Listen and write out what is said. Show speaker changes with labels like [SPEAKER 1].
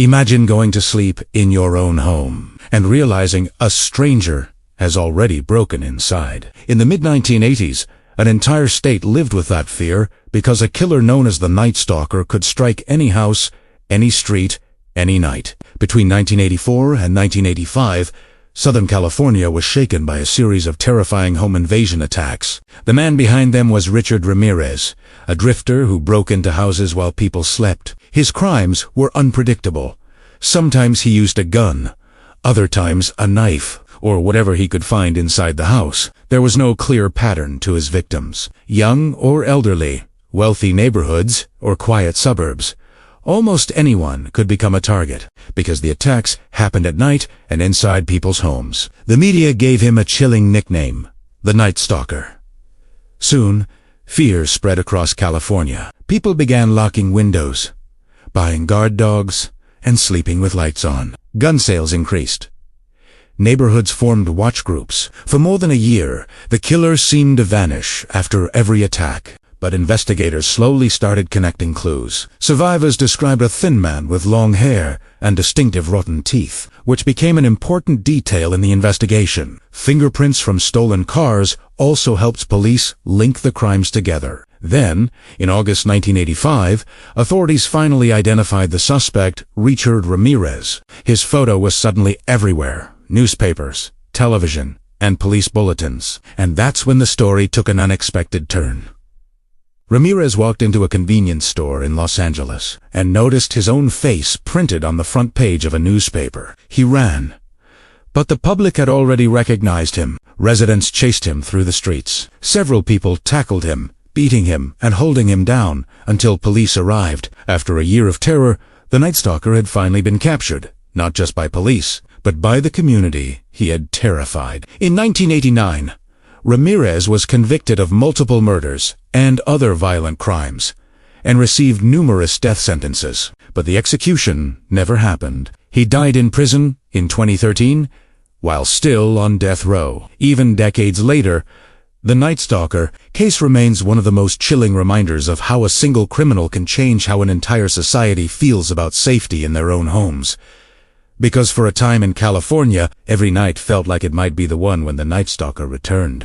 [SPEAKER 1] Imagine going to sleep in your own home and realizing a stranger has already broken inside. In the mid-1980s, an entire state lived with that fear because a killer known as the Night Stalker could strike any house, any street, any night. Between 1984 and 1985, Southern California was shaken by a series of terrifying home invasion attacks. The man behind them was Richard Ramirez, a drifter who broke into houses while people slept. His crimes were unpredictable. Sometimes he used a gun, other times a knife, or whatever he could find inside the house. There was no clear pattern to his victims. Young or elderly, wealthy neighborhoods or quiet suburbs. Almost anyone could become a target, because the attacks happened at night and inside people's homes. The media gave him a chilling nickname, the Night Stalker. Soon, fear spread across California. People began locking windows, buying guard dogs, and sleeping with lights on. Gun sales increased. Neighborhoods formed watch groups. For more than a year, the killer seemed to vanish after every attack. But investigators slowly started connecting clues. Survivors described a thin man with long hair and distinctive rotten teeth, which became an important detail in the investigation. Fingerprints from stolen cars also helped police link the crimes together. Then, in August 1985, authorities finally identified the suspect, Richard Ramirez. His photo was suddenly everywhere: newspapers, television, and police bulletins. And that's when the story took an unexpected turn. Ramirez walked into a convenience store in Los Angeles and noticed his own face printed on the front page of a newspaper. He ran. But the public had already recognized him. Residents chased him through the streets. Several people tackled him, beating him and holding him down until police arrived. After a year of terror, the Night Stalker had finally been captured, not just by police, but by the community he had terrified. In 1989, Ramirez was convicted of multiple murders and other violent crimes, and received numerous death sentences. But the execution never happened. He died in prison in 2013, while still on death row. Even decades later, the Night Stalker case remains one of the most chilling reminders of how a single criminal can change how an entire society feels about safety in their own homes. Because for a time in California, every night felt like it might be the one when the Night Stalker returned.